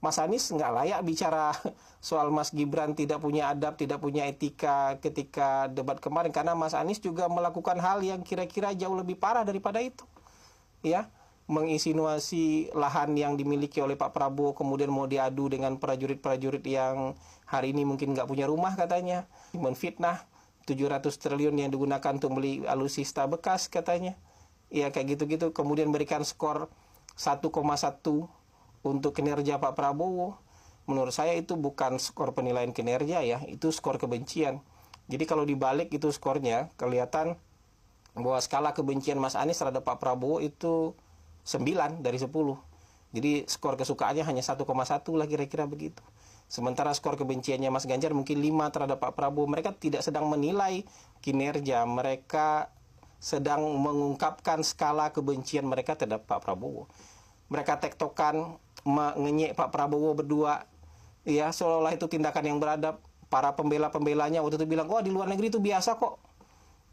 Mas Anies nggak layak bicara soal Mas Gibran tidak punya adab, tidak punya etika ketika debat kemarin, karena Mas Anies juga melakukan hal yang kira-kira jauh lebih parah daripada itu, ya, menginsinuasi lahan yang dimiliki oleh Pak Prabowo kemudian mau diadu dengan prajurit-prajurit yang hari ini mungkin nggak punya rumah katanya, menfitnah 700 triliun yang digunakan untuk beli alutsista bekas katanya, ya kayak gitu-gitu, kemudian berikan skor 1,1 untuk kinerja Pak Prabowo. Menurut saya itu bukan skor penilaian kinerja ya, itu skor kebencian. Jadi kalau dibalik itu skornya, kelihatan bahwa skala kebencian Mas Anies terhadap Pak Prabowo itu 9 dari 10. Jadi skor kesukaannya hanya 1,1 lah kira-kira begitu. Sementara skor kebenciannya Mas Ganjar mungkin 5 terhadap Pak Prabowo. Mereka tidak sedang menilai kinerja, mereka sedang mengungkapkan skala kebencian mereka terhadap Pak Prabowo. Mereka tektokan, mengenyek Pak Prabowo berdua, ya, seolah-olah itu tindakan yang beradab. Para pembela-pembelanya waktu itu bilang, oh di luar negeri itu biasa kok,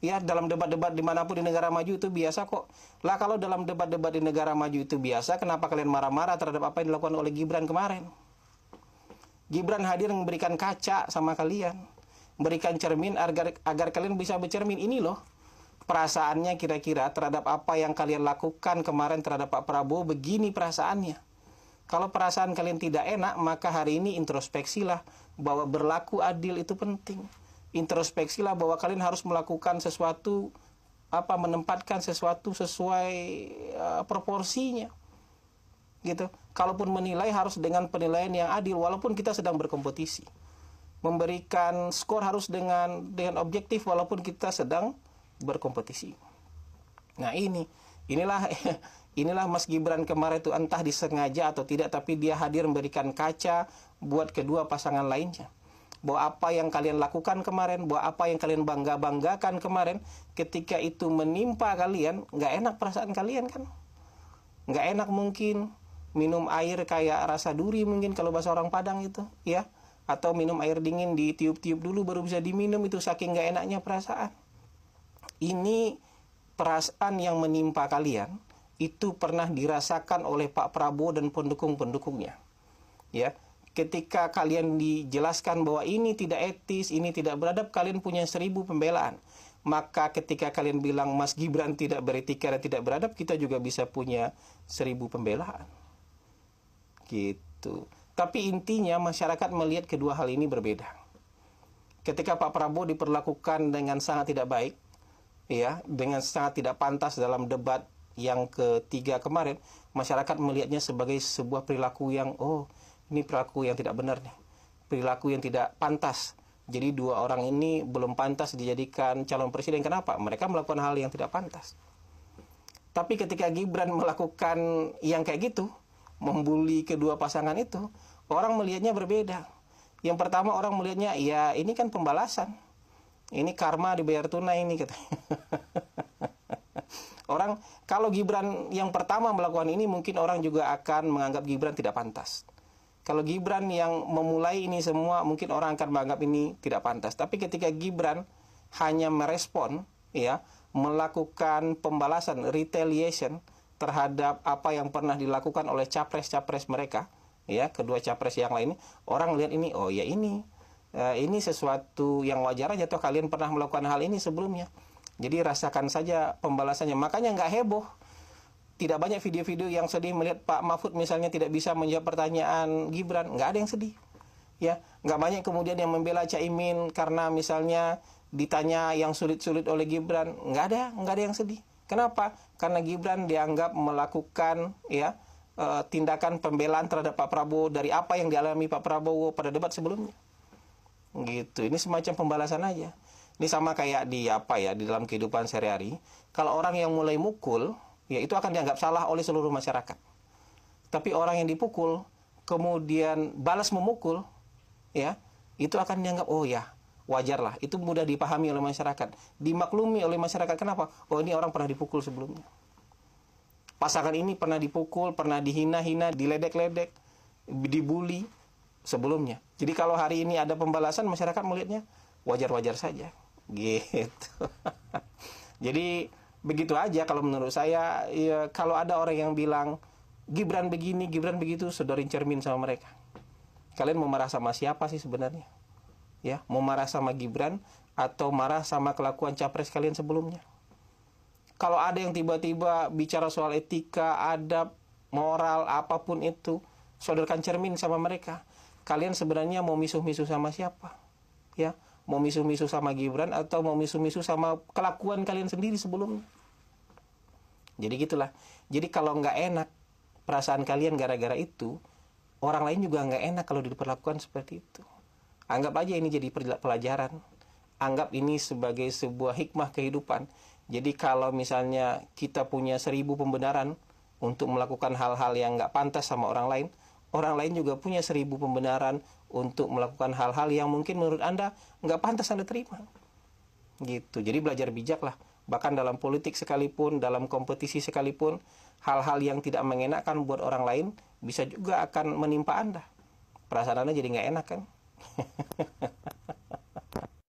ya, dalam debat-debat dimanapun di negara maju itu biasa kok. Lah kalau dalam debat-debat di negara maju itu biasa, kenapa kalian marah-marah terhadap apa yang dilakukan oleh Gibran kemarin? Gibran hadir memberikan kaca sama kalian, memberikan cermin agar kalian bisa bercermin. Ini loh perasaannya kira-kira terhadap apa yang kalian lakukan kemarin terhadap Pak Prabowo, begini perasaannya. Kalau perasaan kalian tidak enak, maka hari ini introspeksilah bahwa berlaku adil itu penting. Introspeksilah bahwa kalian harus melakukan sesuatu, menempatkan sesuatu sesuai proporsinya. Gitu. Kalaupun menilai harus dengan penilaian yang adil, walaupun kita sedang berkompetisi. Memberikan skor harus dengan objektif walaupun kita sedang berkompetisi. Nah inilah Mas Gibran kemarin itu, entah disengaja atau tidak, tapi dia hadir memberikan kaca buat kedua pasangan lainnya. Bahwa apa yang kalian lakukan kemarin, bahwa apa yang kalian bangga-banggakan kemarin, ketika itu menimpa kalian, nggak enak perasaan kalian kan? Nggak enak mungkin minum air kayak rasa duri mungkin kalau bahasa orang Padang itu, ya. Atau minum air dingin ditiup-tiup dulu baru bisa diminum, itu saking nggak enaknya perasaan. Ini perasaan yang menimpa kalian itu pernah dirasakan oleh Pak Prabowo dan pendukung-pendukungnya. Ya, ketika kalian dijelaskan bahwa ini tidak etis, ini tidak beradab, kalian punya 1000 pembelaan. Maka ketika kalian bilang Mas Gibran tidak beretika dan tidak beradab, kita juga bisa punya 1000 pembelaan. Gitu. Tapi intinya masyarakat melihat kedua hal ini berbeda. Ketika Pak Prabowo diperlakukan dengan sangat tidak baik, ya, dengan sangat tidak pantas dalam debat yang ketiga kemarin, masyarakat melihatnya sebagai sebuah perilaku yang, ini perilaku yang tidak benar nih, perilaku yang tidak pantas. Jadi dua orang ini belum pantas dijadikan calon presiden. Kenapa? Mereka melakukan hal yang tidak pantas. Tapi ketika Gibran melakukan yang kayak gitu, membuli kedua pasangan itu, orang melihatnya berbeda. Yang pertama orang melihatnya, ya ini kan pembalasan, ini karma dibayar tunai ini katanya. Orang, kalau Gibran yang pertama melakukan ini, mungkin orang juga akan menganggap Gibran tidak pantas. Kalau Gibran yang memulai ini semua, mungkin orang akan menganggap ini tidak pantas. Tapi ketika Gibran hanya merespon, ya, melakukan pembalasan, retaliation terhadap apa yang pernah dilakukan oleh capres-capres mereka, ya, kedua capres yang lain, orang lihat ini, oh ya ini sesuatu yang wajar aja, toh kalian pernah melakukan hal ini sebelumnya. Jadi rasakan saja pembalasannya. Makanya nggak heboh. Tidak banyak video-video yang sedih melihat Pak Mahfud misalnya tidak bisa menjawab pertanyaan Gibran. Nggak ada yang sedih. Ya, nggak banyak kemudian yang membela Caimin karena misalnya ditanya yang sulit-sulit oleh Gibran. Nggak ada yang sedih. Kenapa? Karena Gibran dianggap melakukan, ya, tindakan pembelaan terhadap Pak Prabowo dari apa yang dialami Pak Prabowo pada debat sebelumnya. Gitu. Ini semacam pembalasan aja. Ini sama kayak di dalam kehidupan sehari-hari. Kalau orang yang mulai mukul, ya itu akan dianggap salah oleh seluruh masyarakat. Tapi orang yang dipukul kemudian balas memukul, ya, itu akan dianggap, oh ya, wajar lah. Itu mudah dipahami oleh masyarakat, dimaklumi oleh masyarakat. Kenapa? Oh, ini orang pernah dipukul sebelumnya. Pasangan ini pernah dipukul, pernah dihina-hina, diledek-ledek, dibully sebelumnya. Jadi kalau hari ini ada pembalasan, masyarakat melihatnya wajar-wajar saja. Gitu. Jadi begitu aja kalau menurut saya. Ya, kalau ada orang yang bilang Gibran begini, Gibran begitu, sodorin cermin sama mereka. Kalian mau marah sama siapa sih sebenarnya? Ya, mau marah sama Gibran atau marah sama kelakuan capres kalian sebelumnya? Kalau ada yang tiba-tiba bicara soal etika, adab, moral, apapun itu, sodorkan cermin sama mereka. Kalian sebenarnya mau misuh-misuh sama siapa? Ya, mau misuh-misuh sama Gibran atau mau misuh-misuh sama kelakuan kalian sendiri sebelumnya? Jadi gitulah. Jadi kalau nggak enak perasaan kalian gara-gara itu, orang lain juga nggak enak kalau diperlakukan seperti itu. Anggap aja ini jadi pelajaran. Anggap ini sebagai sebuah hikmah kehidupan. Jadi kalau misalnya kita punya 1000 pembenaran untuk melakukan hal-hal yang nggak pantas sama orang lain juga punya 1000 pembenaran untuk melakukan hal-hal yang mungkin menurut Anda nggak pantas Anda terima. Gitu. Jadi belajar bijak lah. Bahkan dalam politik sekalipun, dalam kompetisi sekalipun, hal-hal yang tidak mengenakan buat orang lain bisa juga akan menimpa Anda. Perasaan Anda jadi nggak enak kan?